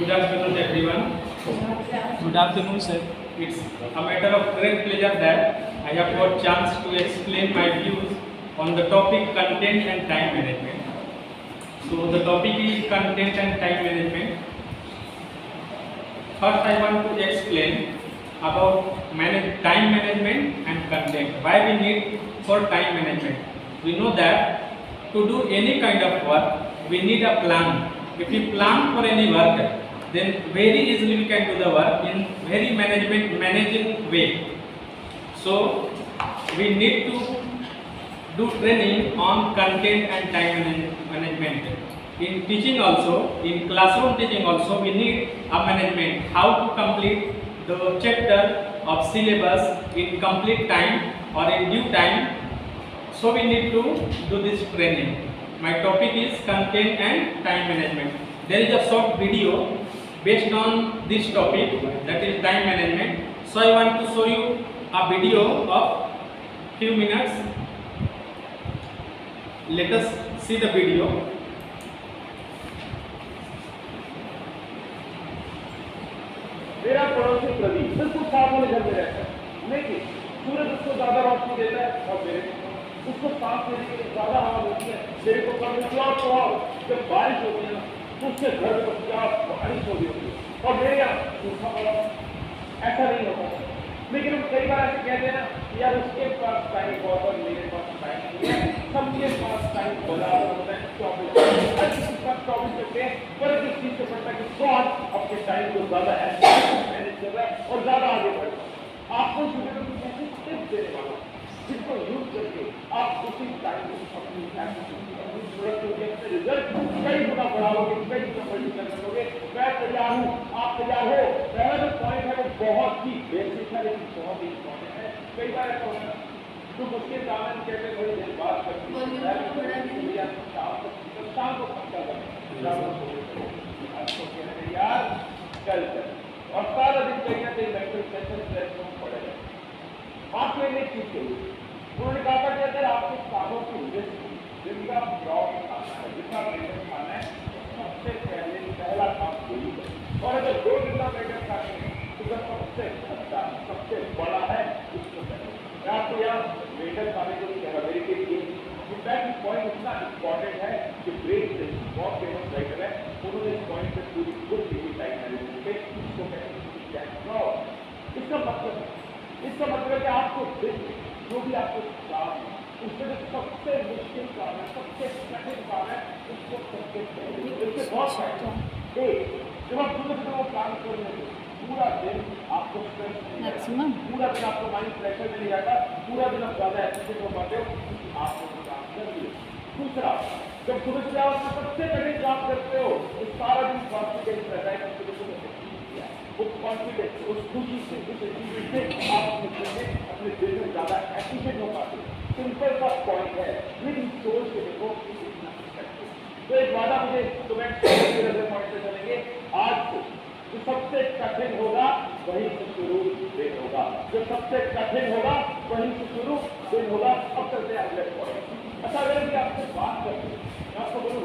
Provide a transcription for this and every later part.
Good afternoon, everyone. Good afternoon, sir. It's a matter of great pleasure that I have got chance to explain my views on the topic content and time management. So the topic is content and time management. First, I want to explain about time management and content. Why we need for time management? We know that to do any kind of work, we need a plan. If we plan for any work, then very easily we can do the work in very managing way. So we need to do training on content and time management. In teaching also, in classroom teaching also, we need a management. How to complete the chapter of syllabus in complete time or in due time. So we need to do this training. My topic is content and time management. There is a short video based on this topic, that is time management. So I want to show you a video of few minutes. Let us see the video. मेरा पड़ोसी प्रदीप बिल्कुल साफ वाले घर में रहता है, लेकिन सूरज उसको ज्यादा रोशनी देता है और मेरे उसको सांस लेने के लिए ज्यादा हवा मिलती है। मेरे को कभी जब बारिश होती है ना, तो उसके घर में क्या बारिश हो रही होती है और मेरे यहाँ सूखा पड़ा ऐसा नहीं होता। लेकिन हम कई बार ऐसे कहते हैं ना, यार उसके पास टाइम बहुत और मेरे पास टाइम नहीं है, सबके पास टाइम बराबर होता है 24 घंटे। पर इस चीज से पड़ता है कि कौन अपने टाइम को ज्यादा मैनेज कर रहा है और ज्यादा आगे बढ़ रहा है। आपको शुरू में कुछ ऐसे टिप्स देने वाला जिसको यूज करके आप उसी टाइम को अपनी प्रोडक्टिविटी अपने रिजल्ट कई गुना बढ़ाओगे, कई गुना मल्टीप्लाई करोगे। मैं तैयार हूँ, आप तैयार हो। पहला जो पॉइंट है वो बहुत ही बेसिक है लेकिन बहुत ही इंपॉर्टेंट है। कई बार ऐसा होता है तो उसके कारण कहते हैं थोड़ी देर बात करते हैं, शाम को खर्चा करें यार कल और सारा दिन कहीं ना कहीं मेंटल टेंशन स्ट्रेस में पड़ेगा। आपको एक चीज चाहिए, उन्होंने कहा था कि अगर आपके कामों की लिस्ट जिनका जॉब खाना है, जितना मेटर खाना है, सबसे पहले पहला काम यही है। और अगर 2 दिन का मेटर खाने में तो सबसे अच्छा सबसे बड़ा है उसको पहले। मैं आपको यहाँ मेटर खाने को नहीं कह रहा, मेरे के लिए इम्पैक्ट पॉइंट इतना इंपॉर्टेंट है कि ब्रेक से बहुत फेमस राइटर है, उन्होंने इस पॉइंट पे पूरी गुड लिखी टाइम मैनेजमेंट पे इसको कहते हैं। इसका मतलब है कि आपको जो भी आपको काम है उसमें जो सबसे मुश्किल काम है, सबसे कठिन काम है, उसको सबसे पहले इससे बहुत फायदा है। जब आप सुबह सुबह वो काम कर रहे हो पूरा दिन आपको स्ट्रेस नहीं रहता, पूरा दिन आपको माइंड प्रेशर नहीं रहता, पूरा दिन आप ज्यादा एफिशिएंट हो पाते हो, आपको काम कर लिए। दूसरा, जब सुबह से आप सबसे पहले काम करते हो तो सारा दिन कॉन्फिडेंस रहता है, वो कॉन्फिडेंस उस खुशी से उस अचीवमेंट से आप अपने दिन में ज्यादा एफिशिएंट हो पाते हो। सिंपल सा पॉइंट है लेकिन सोच के देखो। तो एक वादा मुझे तो मैं पॉइंट से चलेंगे, आज जो सबसे कठिन होगा वहीं से शुरू दिन होगा, जो सबसे कठिन होगा वहीं से शुरू दिन होगा। अब चलते हैं अगले पॉइंट। अच्छा, अगर मैं आपसे बात करती हूँ, मैं आपको बोलूँ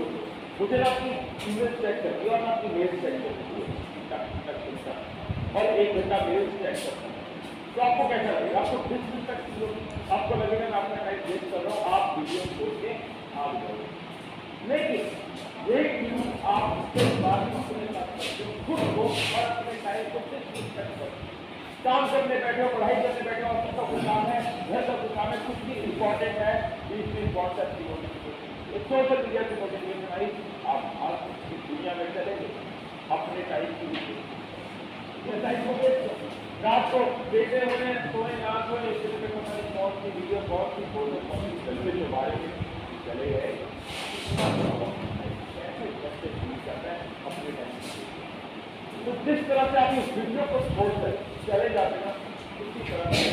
मुझे ना अपनी ईमेल चेक करती है और मैं अपनी मेल चेक करती हूँ और 1 घंटा मेल चेक करता हूँ, तो आपको कैसा लगेगा? आपको डिसरिस्पेक्ट होगी, आपको लगेगा मैं अपना टाइम वेस्ट कर रहा हूँ, आप वीडियो खोल के आप जाओगे। लेकिन एक चीज आप खुद को और अपने टाइम को डिसरिस्पेक्ट करो। काम करने बैठे हो, पढ़ाई करने बैठे हो, ऑफिस का कुछ काम है, घर का कुछ काम है, कुछ भी इंपॉर्टेंट है, बीच में व्हाट्सएप की नोटिफिकेशन, सोशल मीडिया की नोटिफिकेशन आई, आप आज की दुनिया में चलेंगे अपने टाइम की टाइम को वेस्ट करो। रात को बेटे हुए सोए ना सोए इसके लिए हमारी बहुत सी वीडियो बहुत सी फोटो चलते जो बारे में चले गए कैसे बच्चे फील करते हैं अपने टाइम। तो जिस तरह से आप इस वीडियो को छोड़कर चले जाते हैं उसी तरह से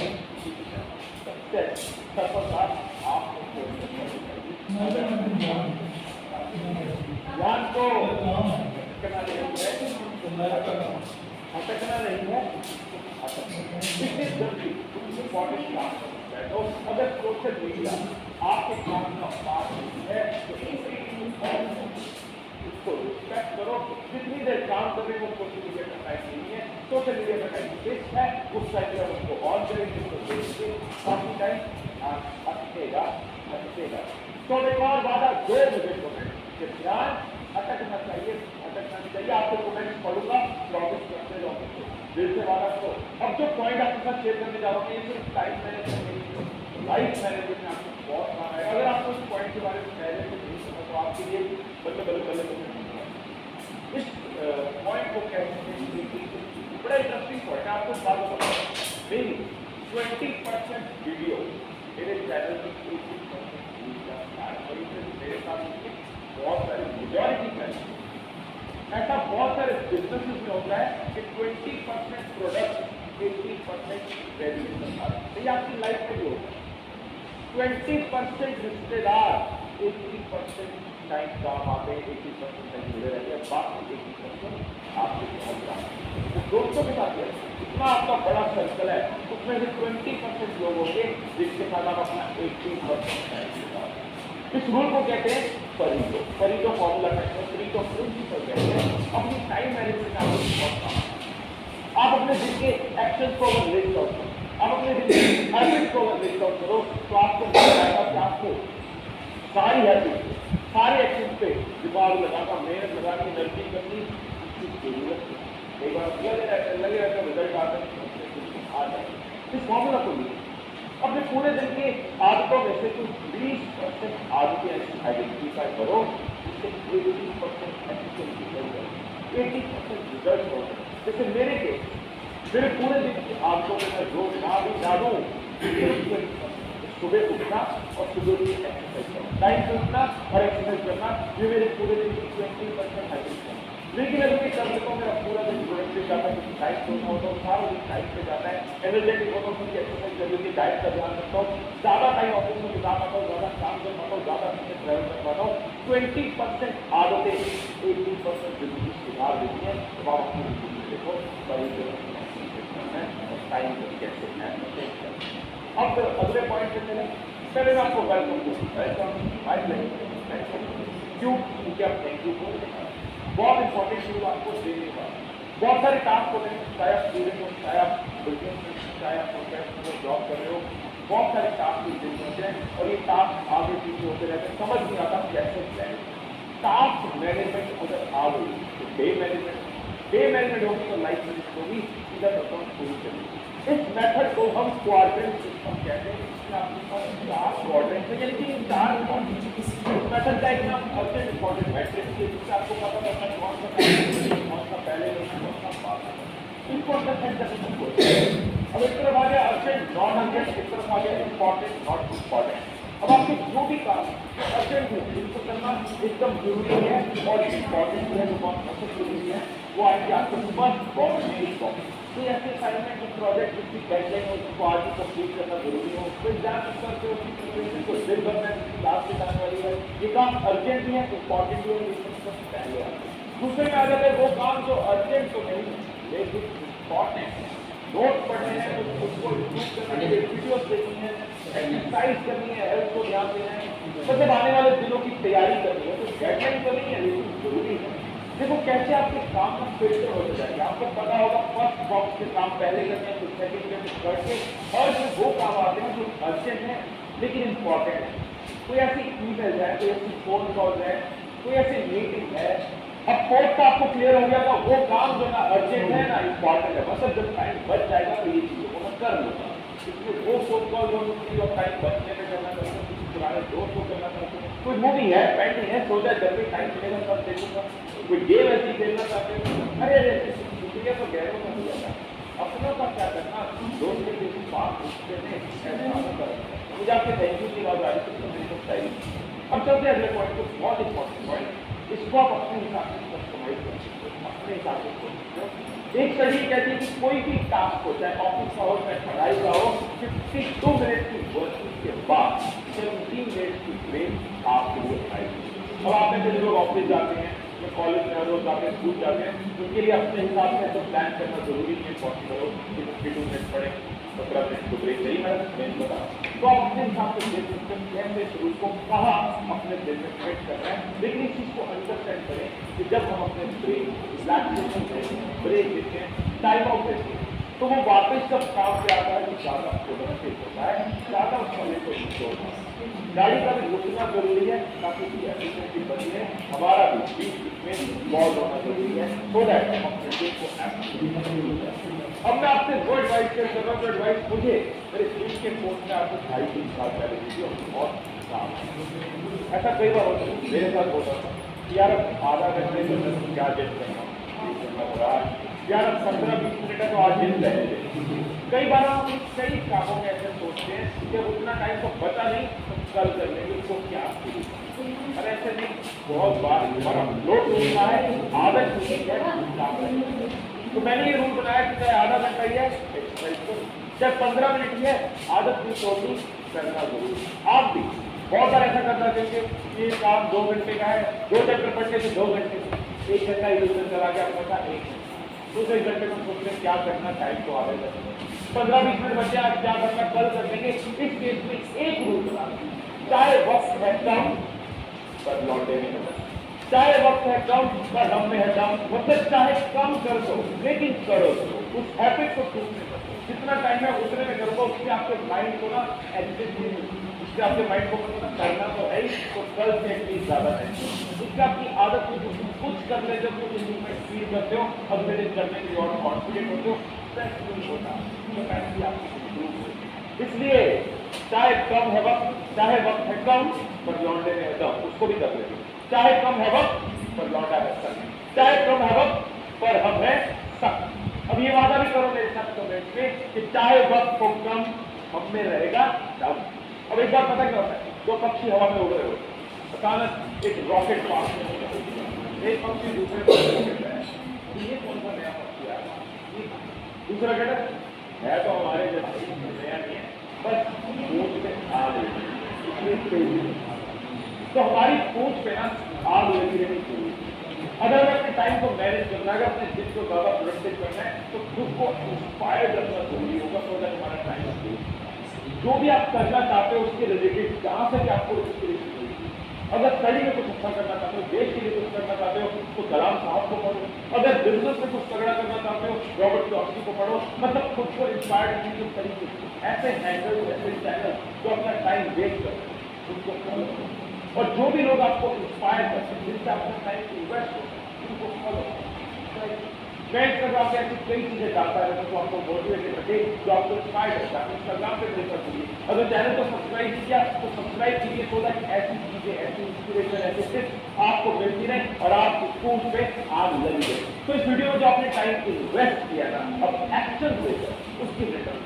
सक्सेस सफलता आपको ज्ञान को अटकना नहीं है इतनी जल्दी इंपॉर्टेंट काम बैठो। अगर सोशल मीडिया आपके काम का पार्ट है तो इसको रिस्पेक्ट करो। जितनी देर काम करने को टाइम नहीं है, सोशल मीडिया का टाइम वेस्ट है, उस टाइम पर उसको ऑन करेंगे तो देखेंगे काफी टाइम अटकेगा। तो एक और वादा दो मुझे कमेंट के ध्यान अटकना चाहिए, अटकना नहीं चाहिए। आपको कमेंट पढ़ूंगा, प्रॉमिस करते जाओगे दिल से वादा करो। अब जो पॉइंट आपके साथ शेयर करने जा रहा हूँ ये सिर्फ टाइम मैनेजमेंट, लाइफ मैनेजमेंट में आपको बहुत काम आएगा। अगर आपको इस पॉइंट के बारे में पहले से नहीं समझ तो आपके लिए बल्ले इस पॉइंट को कहते हैं बड़ा इंटरेस्टिंग पॉइंट है। आपको बात बताऊँ, मेरी 20% वीडियो मेरे चैनल की 80% मेरे साथ बहुत सारे मेजॉरिटी ऐसा बहुत सारे बिजनेसेस में होता है कि 20% प्रोडक्ट 80% वैल्यूएशन आता है। ये आपकी लाइफ में भी होता है। 20% रिश्तेदार 80% टाइम काम आते हैं, 80% टाइम जुड़े रहते हैं, बाकी 80% आपके बहुत काम है। तो दोस्तों के साथ इतना आपका बड़ा सर्कल है, उसमें से 20% लोग होंगे जिसके साथ आप अपना 80% टाइम जुड़ा। इस रूल को कहते हैं फरीदो फॉर्मूला कहते हैं, फरीदो प्रिंसिपल कहते हैं। अपनी टाइम मैनेजमेंट आपको बहुत काम। आप अपने दिन के एक्शन को अगर लिस्ट आउट करो, आप अपने दिन के हैबिट को अगर लिस्ट आउट करो तो आपको पता चलेगा कि आपको सारी हैबिट, सारे एक्शन पे दिमाग लगाना, मेहनत लगानी, एनर्जी करनी इसकी जरूरत है। कई बार लगे रहते रिजल्ट आ जाए। इस फॉर्मूला को लीजिए, अपने पूरे दिन की आदतों में से कुछ 20% आदतें आइडेंटिफाई करो, जिससे 80% एफिशिएंसी बढ़ जाए, 80% रिजल्ट हो। जैसे मेरे पूरे दिन की आदतों में मैं रोज ना भी डालूं, सुबह उठना और सुबह की एक्सरसाइज करना, टाइम से उठना और एक्सरसाइज करना, ये मेरे पूरे दिन की 20% हैबिट है। लेकिन अगर मैं कर लेता हूँ, मेरा पूरा दिन प्रोडक्टिव जाता है, क्योंकि डाइट सोचना होता है, सारा दिन डाइट पे जाता है, एनर्जेटिक होता हूँ, क्योंकि एक्सरसाइज जरूरी, डाइट का ध्यान रखता हूँ, ज़्यादा टाइम ऑफिस में बिता पाता हूँ, ज़्यादा काम कर पाता हूँ, ज़्यादा चीज़ें ट्रैवल कर पाता हूँ। 20% आदतें 80% जिंदगी सुधार देती हैं। तो आप अपनी जिंदगी देखो टाइम कैसे है। अब अगले पॉइंट पे चले, पहले मैं आपको वेलकम क्यों, क्योंकि आप थैंक यू बोल बहुत इंपॉर्टेंट चीज आपको देने का। बहुत सारे टास्क होते हैं, चाहे आप स्टूडेंट हो, चाहे आप बिजनेस में, चाहे आप प्रोफेशनल में जॉब कर रहे हो, बहुत सारे टास्क देने होते हैं और ये टास्क आगे पीछे होते रहते हैं, समझ नहीं आता कैसे प्लान। टास्क मैनेजमेंट अगर आ गई तो डे मैनेजमेंट होगी तो लाइफ मैनेजमेंट होगी, इधर अकाउंट शुरू करेंगे। इस मेथड को हम क्वाड्रेंट सिस्टम कहते हैं। आपके पास 4 क्वाड्रेंट है, यानी कि 4 मेथड का एक नाम अर्जेंट इंपॉर्टेंट मैट्रिक्स है, जिससे आपको पता लगता है कौन सा पहले लेना, कौन सा बाद में। इनको अंडरस्टैंड करने की कोशिश करें। अब एक तरफ आ गया अर्जेंट नॉन अर्जेंट, एक तरफ आ गया इंपॉर्टेंट नॉट इंपॉर्टेंट। अब आपके जो भी काम अर्जेंट है जिनको करना एकदम जरूरी है और इंपॉर्टेंट है जो बहुत जरूरी है, वो आएंगे आपके ऊपर गवर्नमेंट। तो ऐसे असाइनमेंट जो प्रोजेक्ट जिसकी डेडलाइन हो, उसको आज ही कंप्लीट करना जरूरी हो, उसको एग्जाम करते हो, उसको दिन भर में क्लास से जाने वाली है, ये काम अर्जेंट भी है, इंपॉर्टेंट भी है, लेकिन सबसे पहले आता है। दूसरे में आ जाता है वो काम जो अर्जेंट तो नहीं है लेकिन इंपॉर्टेंट है। नोट पढ़ने हैं तो उसको इम्प्रूव करना है, वीडियोस देखनी है, एक्सरसाइज करनी है, हेल्थ को ध्यान देना है, मतलब आने वाले दिनों की तैयारी करनी है। तो डेडलाइन तो नहीं है लेकिन जरूरी है। देखो कैसे आपके काम का फिल्टर होते जाएंगे। आपको पता होगा फर्स्ट बॉक्स के काम पहले करते हैं, फिर सेकंड के, फिर थर्ड के, और जो वो काम आते हैं जो अर्जेंट है लेकिन इंपॉर्टेंट है। कोई ऐसी ईमेल है, कोई ऐसी फोन कॉल है, कोई ऐसी मीटिंग है। अब फोर्थ का आपको क्लियर हो गया था, वो काम जो ना अर्जेंट है ना इंपॉर्टेंट है, मतलब जब टाइम बच जाएगा तो ये चीज़ों को मैं कर लूँगा। इसलिए वो फोन कॉल जो टाइम बचने में करना चाहते हैं, किसी पुराने दोस्त को करना चाहते हैं, कोई मूवी है पेंडिंग है, सोचा जब भी टाइम मिलेगा तब देखूंगा, कोई गेम ऐसी खेलना चाहते हैं, अरे शुक्रिया तो गैरों का हो जाता है। अपनों का क्या करना, दोस्त के किसी बात पूछते हैं, ऐसे आना करें, मुझे आपके थैंक यू की बात आ रही है, मेरी तो चाहिए। अब चलते हैं अगले पॉइंट को, बहुत इंपॉर्टेंट पॉइंट, इसको आप अपने हिसाब से कस्टमाइज कर सकते हो, अपने हिसाब से कर सकते हो। एक स्टडी कहती है कि कोई भी टास्क हो, चाहे ऑफिस का हो, चाहे पढ़ाई का हो, 52 मिनट की वर्किंग के बाद 17 मिनट की ब्रेक आपके लिए आएगी। अब आप में जो लोग ऑफिस जाते हैं, जो कॉलेज में रोज जाते हैं, स्कूल जाते हैं, उनके लिए अपने हिसाब से तो प्लान करना जरूरी नहीं है, पॉसिबल हो कि 52 मिनट पढ़ें, 15 मिनट को ब्रेक चाहिए मैंने बता, तो आप अपने हिसाब से देख सकते हैं कैसे इस रूल को कहाँ अपने दिल में फिट कर रहे हैं। लेकिन इस चीज़ को अंडरस्टैंड करें कि जब हम अपने ब्रेक रिलैक्सेशन में ब्रेक देते हैं, टाइम आउट देते हैं, तो वो वापस जब काम पे आता है तो ज़्यादा प्रोडक्टिव होता है, ज़्यादा उस समय को इंश्योर होता है। गाड़ी का भी रुकना जरूरी है ताकि उसकी एफिशिएंसी बनी है, हमारा भी बीच में बॉल होना जरूरी है, सो दैट हम अपने डे को अब मैं आपसे वो एडवाइस शेयर कर रहा हूँ, जो एडवाइस मुझे मेरे स्कूल के कोर्स में आपको 2.5-3 साल पहले दी थी और बहुत काम ऐसा कई बार होता है, मेरे साथ होता था कि यार आधा घंटे से मैं क्या जेट करना यार 15-20 मिनट है तो आज दिन रहने दे। कई बार हम कई कामों में ऐसे सोचते हैं कि जब उतना टाइम तो बचा नहीं तो कल कर लेंगे, उसको क्या अरे ऐसे नहीं, बहुत बार हमारा लोड होता है, आदत होती है काम करने। तो मैंने ये रूल बनाया कि चाहे आधा घंटा ही है एक्सरसाइज करो, चाहे 15 मिनट ही है आदत नहीं तोड़नी, करना जरूरी। आप भी बहुत बार ऐसा करना चाहिए, ये काम 2 घंटे का है, 2 चैप्टर पढ़ने से 2 घंटे, 1 घंटा इधर उधर चला गया, अपना 1 घंटा, दूसरे घंटे में सोच रहे क्या करना, टाइम को आगे करना, 15-20 मिनट बचे आज क्या करना, कल कर लेंगे। इस केस में एक रूल बना, चाहे वक्त है कम पर लौटे नहीं होगा, चाहे वक्त है कम पर हम में है कम, मतलब चाहे कम कर दो लेकिन करो, उस हैबिट को टूटने दो, जितना टाइम है उतने में करो, उससे आपके माइंड को ना एजुकेट, उससे आपके माइंड को करना तो है ही, तो कल से एटलीस्ट ज़्यादा नहीं, उससे आपकी आदत कुछ करने जब कुछ इंप्रूवमेंट फील करते हो, अगले दिन करने के लिए और कॉन्फिडेंट होते हो, स्ट्रेस होता है। इसलिए चाहे कम है वक्त, चाहे वक्त है कम पर लौटने में है, उसको भी कर लेते, चाहे कम है वक्त पर लौटा है सख्त, चाहे कम है वक्त पर हम है सख्त। अब ये वादा भी करो मेरे साथ कमेंट में कि चाहे वक्त को कम हम में रहेगा दम। अब एक बार पता क्या होता है, 2 पक्षी हवा में उड़ रहे होते, अचानक एक रॉकेट पास में होता है, एक पक्षी दूसरे को रॉकेट है, ये कौन सा नया पक्षी आया, दूसरा कहता है तो हमारे जैसे नया नहीं है, बस पूछ में आग लगी, इसलिए तेजी, तो हमारी पूछ पे ना आग लगी रहनी चाहिए। अगर अपने टाइम को मैनेज करना है, अगर अपने दिन को ज़्यादा प्रोडक्टिव करना है, तो खुद को इंस्पायर रखना जरूरी होगा, तो दैट हमारा टाइम जो भी आप करना चाहते हो उसके रिलेटेड जहाँ से भी आपको इंस्पिरेशन मिलेगी। अगर स्टडी में कुछ अच्छा करना चाहते हो, देश के लिए कुछ करना चाहते हो, तो कलाम साहब को पढ़ो, अगर बिजनेस में कुछ तगड़ा करना चाहते हो रॉबर्ट कियोसाकी को पढ़ो, मतलब खुद को इंस्पायर करने के तरीके ऐसे हैंडल, ऐसे चैनल जो अपना टाइम वेस्ट करते हैं उनको फॉलो करो, और जो भी लोग आपको इंस्पायर करते हैं, जिनसे अपना टाइम इन्वेस्ट होता है उनको फॉलो करो। मैं कर आपको ऐसी कई चीज़ें डालता रहता हूँ जो आपको मोटिवेटेड रखे, जो आपको इंस्पायर करता है। इंस्टाग्राम पे प्रेफर करिए, अगर चैनल को सब्सक्राइब किया तो सब्सक्राइब कीजिए, तो दैट ऐसी चीज़ें, ऐसी इंस्पिरेशन, ऐसे टिप्स आपको मिलती रहे और आपकी पूछ पे आग लगी रहे। तो इस वीडियो में जो आपने टाइम इन्वेस्ट किया था, अब एक्शन लेकर उसकी रिटर्न,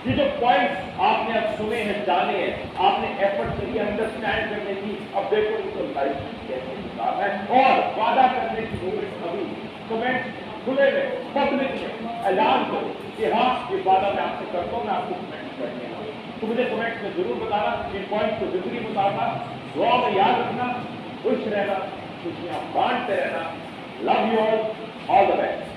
ये जो पॉइंट्स आपने अब सुने हैं, जाने हैं, आपने एफर्ट करी अंडरस्टैंड करने की, अब देखो इनको लाइफ कैसे निकालना है और वादा करने की मूवमेंट अभी कमेंट खुले में पब्लिक में ऐलान करो कि हाँ ये वादा मैं आपसे करता हूँ, मैं आपको कमेंट करने तो मुझे कमेंट में जरूर बताना, इन पॉइंट को जिंदगी में उतारना, दुआ में याद रखना, खुश रहना, खुशियाँ बांटते रहना। Love you all the best.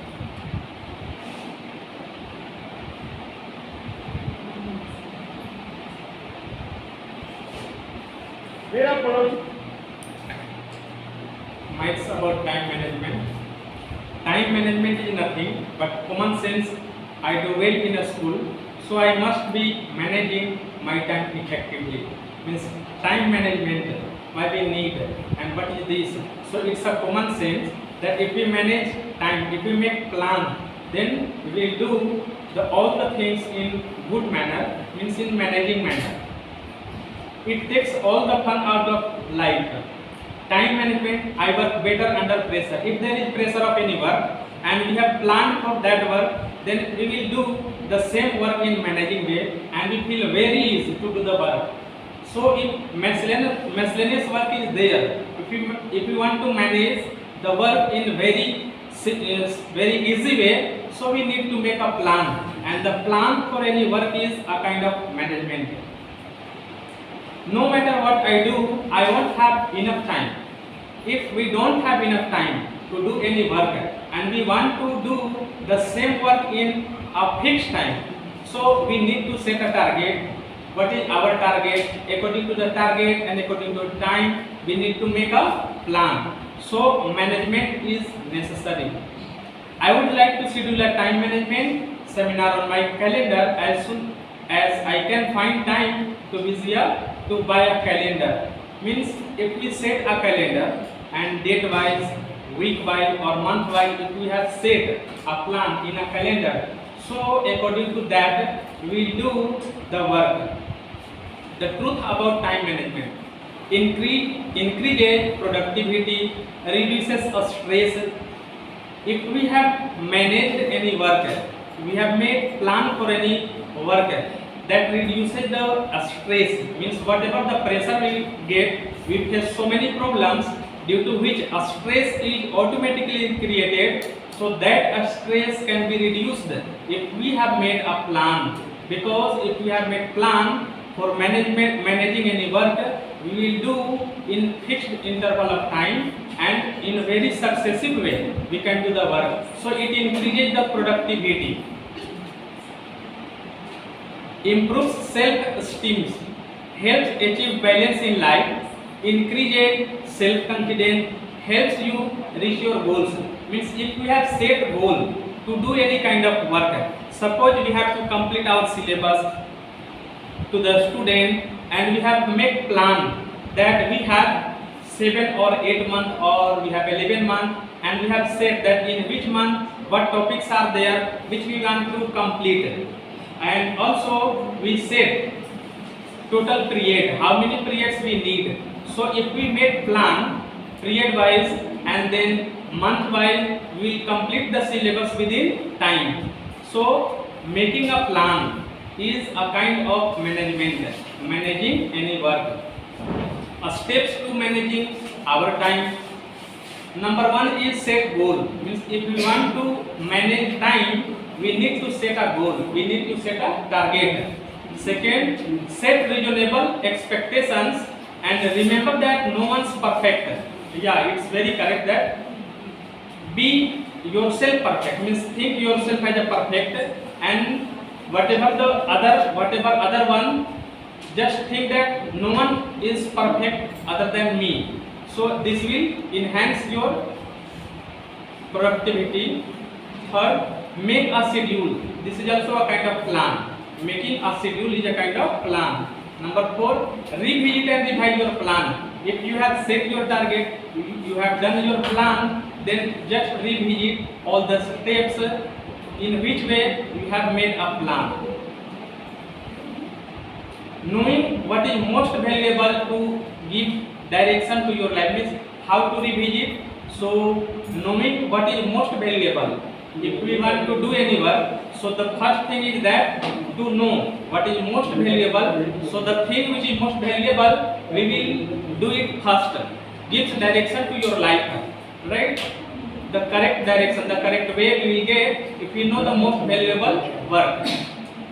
मेरा पड़ोसी Myths about time management. Time management is nothing but common sense. I do well in a school, so I must be managing my time effectively. Means time management why we need, and what is this? So it's a common sense that if we manage time, if we make plan, then we will do all the things in good manner, means in managing manner. It takes all the fun out of life. Time management, I work better under pressure. If there is pressure of any work and we have planned for that work, then we will do the same work in managing way and we feel very easy to do the work. So if miscellaneous work is there, if you want to manage the work in very easy way, so we need to make a plan, and the plan for any work is a kind of management. No matter what I do, I won't have enough time. If we don't have enough time to do any work and we want to do the same work in a fixed time, So we need to set a target. What is our target? According to the target and according to time, we need to make a plan. So management is necessary. I would like to schedule a time management seminar on my calendar as soon as I can find time to buy a calendar. Means if we set a calendar and date wise, week wise or month wise, if we have set a plan in a calendar, so according to that we do the work. The truth about time management: increases productivity, reduces stress. If we have managed any work, we have made plan for any work, that reduces the stress. Means whatever the pressure we get, we face so many problems due to which a stress is automatically created, so that a stress can be reduced if we have made a plan. Because if we have made plan for managing any work, we will do in fixed interval of time and in a very successive way we can do the work. So it increases the productivity, improves self-esteem, helps achieve balance in life, increases self-confidence, helps you reach your goals. Means if we have set goal to do any kind of work, suppose we have to complete our syllabus to the student and we have make plan that we have 7 or 8 months or we have 11 months, and we have said that in which month what topics are there which we want to complete, and also we said total period, how many periods we need. So if we make plan period wise and then month wise, we will complete the syllabus within time. So making a plan is a kind of management, managing any work. Steps to managing our time: number 1 is set goal. Means if we want to manage time, we need to set a goal, we need to set a target. Second, set reasonable expectations and remember that no one's perfect. Yeah, it's very correct that be yourself perfect. Means think yourself as a perfect, and whatever other one, just think that no one is perfect other than me. So this will enhance your productivity. Third, make a schedule. This is also a kind of plan. Making a schedule is a kind of plan. Number 4, revisit and revise your plan. If you have set your target, you have done your plan, then just revisit all the steps in which way you have made a plan. Knowing what is most valuable to give direction to your life, means how to revisit. So knowing what is most valuable, if we want to do any work, so the first thing is that to know what is most valuable. So the thing which is most valuable, we will do it first. Gives direction to your life, right? The correct direction, the correct way we will get if we know the most valuable work.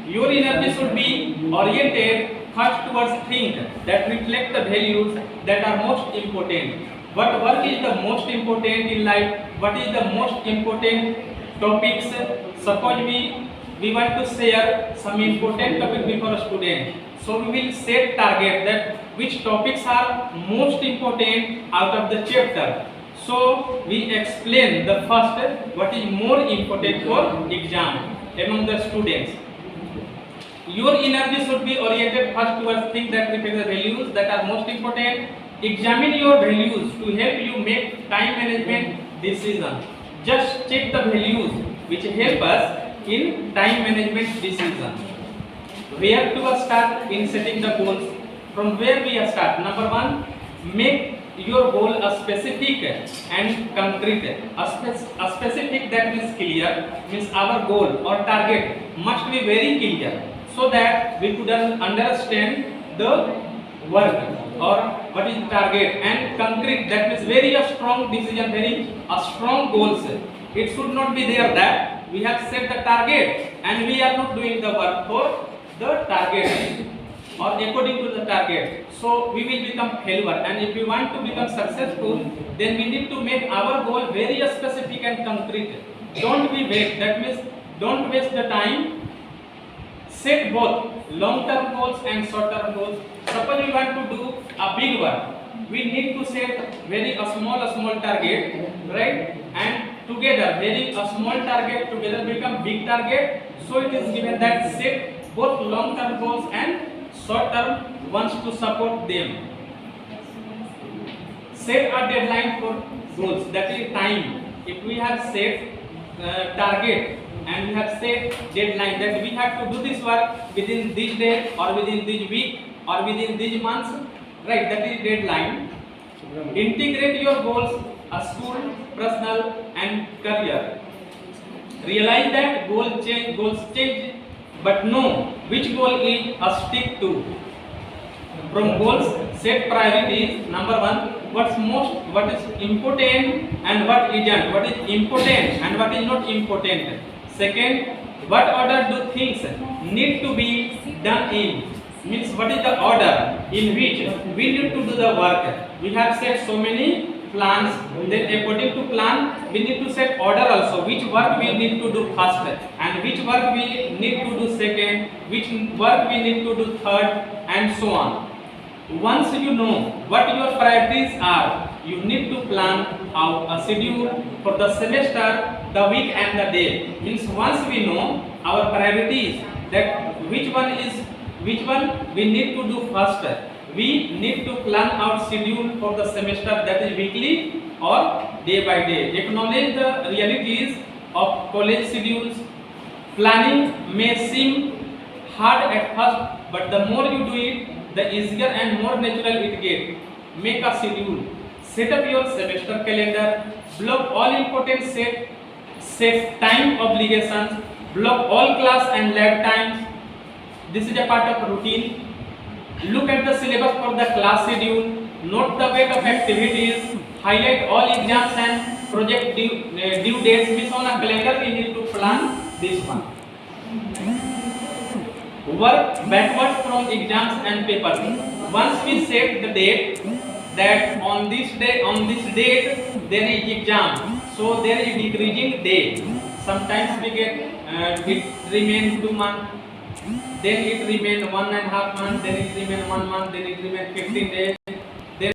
Your energy should be oriented first towards things that reflect the values that are most important. What work is the most important in life? What is the most important topics? Suppose we want to share some important topic before a student. So we will set target that which topics are most important out of the chapter. So we explain the first what is more important for exam among the students. Your energy should be oriented first towards things that reflect the values that are most important. Examine your values to help you make time management decision. Just check the values which help us in time management decision. Where to start in setting the goals? From where we start? Number 1, make your goal a specific and concrete. A specific that is clear, means our goal or target must be very clear, so that we could understand the work or what is target, and concrete, that means very strong decision, very strong goals. It should not be there that we have set the target and we are not doing the work for the target or according to the target. So we will become failure, and if we want to become successful, then we need to make our goal very specific and concrete. Don't be vague, that means don't waste the time set both long-term goals and short-term goals. Suppose we want to do a big work, we need to set very small target, right? And together, very small target together become big target. So it is given that set both long-term goals and short-term ones to support them. Set a deadline for goals, that is time. If we have set target and we have set deadline that we have to do this work within this day or within this week or within these months, right? That is deadline. Integrate your goals, school, personal and career. Realize that goals change, but know which goal is a stick to. From goals, set priorities. Number one, what is important and what isn't, what is important and what is not important. Second, what order do things need to be done in, means what is the order in which we need to do the work. We have set so many plans, then according to plan we need to set order also, which work we need to do first and which work we need to do second, which work we need to do third, and so on. Once you know what your priorities are, you need to plan out a schedule for the semester, the week and the day. Means once we know our priorities, that which one we need to do first, we need to plan out schedule for the semester, that is weekly or day by day. Acknowledge the realities of college schedules. Planning may seem hard at first, but the more you do it, the easier and more natural it gets. Make a schedule. Set up your semester calendar. Block all important set time obligations. Block all class and lab times. This is a part of routine. Look at the syllabus for the class schedule. Note the weight of activities. Highlight all exams and project due dates. Means on a calendar we need to plan this one. Work backwards from exams and papers. Once we set the date that on this date there is exam, so there is decreasing day. Sometimes we get it remain 2 months, then it remain 1.5 months, then it remain 1 month, then it remain 15 days.